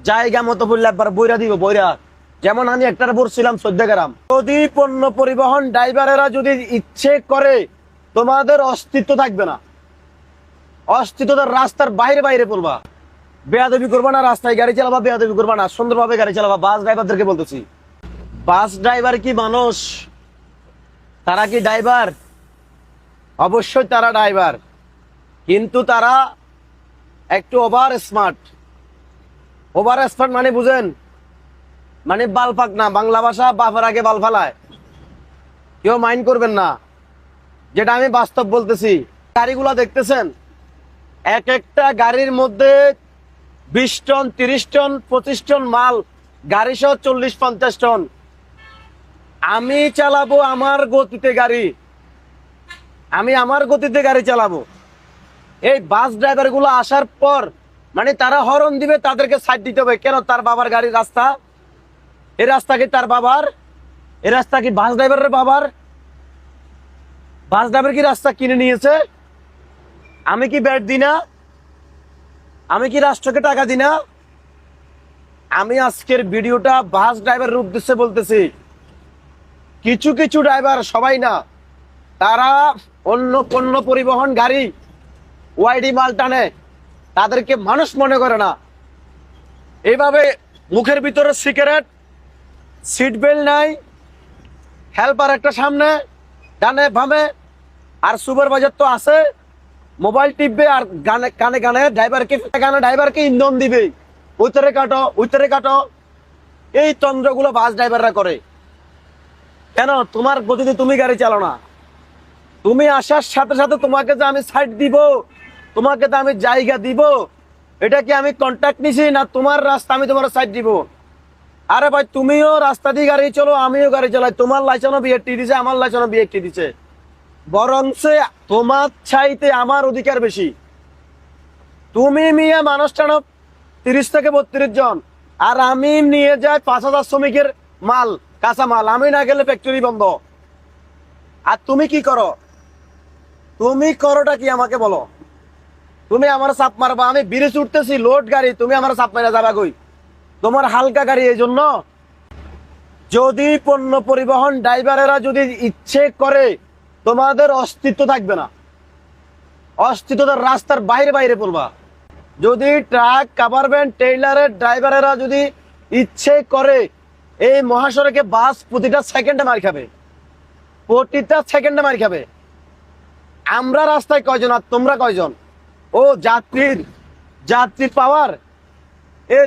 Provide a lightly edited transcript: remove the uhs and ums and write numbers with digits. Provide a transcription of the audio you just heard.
জায়গা মতো বললে একবার বইরা দিব বইরা। যেমন আমি একটা বলছিলাম 14 গ্রাম। যদি পণ্য পরিবহন ড্রাইভারেরা যদি ইচ্ছে করে তোমাদের অস্তিত্ব থাকবে না, অস্তিত্বটা রাস্তার বাইরে বাইরে পড়বা। বেয়াদবি করবা না, রাস্তায় গাড়ি চালাবা, বেয়াদবি করবা না, সুন্দরভাবে গাড়ি চালাবা। বাস ড্রাইভারদেরকে বলতেছি, বাস ড্রাইভার কি মানুষ? তারা কি ড্রাইভার? অবশ্যই তারা ড্রাইভার, কিন্তু তারা একটু ওভার স্মার্ট। ওভার স্মার্ট মানে বুঝেন? মানে বালপাক না, বাংলা ভাষা বাফার আগে বাল ফালায়। কেউ মাইন্ড করবেন না, যেটা আমি বাস্তব বলতেছি। গাড়িগুলা দেখতেছেন, এক একটা গাড়ির মধ্যে 20 টন, 30 টন, 25 টন মাল, গাড়ি সহ 40-50 টন। আমি চালাবো আমার গতিতে গাড়ি, আমি আমার গতিতে গাড়ি চালাবো। এই বাস ড্রাইভার গুলো আসার পর মানে তারা হরন দিবে, তাদেরকে সাইড দিতে হবে। কেন? তার বাবার গাড়ির রাস্তা, এই রাস্তা কি তার বাবার? এই রাস্তা কি বাস ড্রাইভারের বাবার? বাস ড্রাইভার কি রাস্তা কিনে নিয়েছে? আমি কি ব্যাট দিই না? আমি কি রাষ্ট্রকে টাকা দিই না? আমি আজকের ভিডিওটা বাস ড্রাইভারের উদ্দেশ্যে বলতেছি। কিছু কিছু ড্রাইভার, সবাই না, তারা অন্য পণ্য পরিবহন গাড়ি ওয়াইডি মাল টানে, তাদেরকে মানুষ মনে করে না। এইভাবে মুখের ভিতরে সিগারেট, সিট বেল্ট নাই, হেল্পার একটা সামনে, ডানে বামে, আর সুপারভাইজার তো আছে, মোবাইল টিপবে আর গানে কানে গানে ড্রাইভারকে ইন্ধন দিবে, উত্তরে কাটো উত্তরে কাটো। এই তন্ত্রগুলো বাস ড্রাইভাররা করে। কেন? তোমার গতিতে তুমি গাড়ি চালাও না। তুমি আসার সাথে সাথে তোমাকে যে আমি সাইড দিব, তোমাকে তো আমি জায়গা দিব, এটা কি আমি কন্ট্যাক্ট নিছি? না তোমার রাস্তা আমি তোমার সাইড দিব? আরে ভাই, তুমিও রাস্তা দিয়ে গাড়ি চলো, আমিও গাড়ি চালাই। তোমার লাইসেন্সও বিএটি দিছে, আমার লাইসেন্সও বিএটি দিছে, বরং তোমার চাইতে আমার অধিকার বেশি। তুমি মিয়া মানুষ টানো 30 থেকে 32 জন, আর আমি নিয়ে যাই 5000 শ্রমিকের মাল, কাঁচা মাল। আমি না গেলে ফ্যাক্টরি বন্ধ। আর তুমি কি করো? তুমি করোটা কি আমাকে বলো? তুমি আমার চাপ মারবা, আমি ব্রিজ উঠতেছি, লোড গাড়ি, তুমি আমার চাপ মারা যাবা কই? তোমার হালকা গাড়ি, এই জন্য। যদি পণ্য পরিবহন ড্রাইভারেরা যদি ইচ্ছে করে তোমাদের অস্তিত্ব থাকবে না, অস্তিত্বটা রাস্তার বাইরে বাইরে পড়বা। যদি ট্রাক, কাভারভ্যান, টেইলারের ড্রাইভারেরা যদি ইচ্ছে করে এই মহাসড়কে বাস প্রতিটা সেকেন্ডে মার খাবে, প্রতিটা সেকেন্ডে মার খাবে। আমরা রাস্তায় কয়জন আর তোমরা কয়জন? ও যাত্রীর পাওয়ার, এ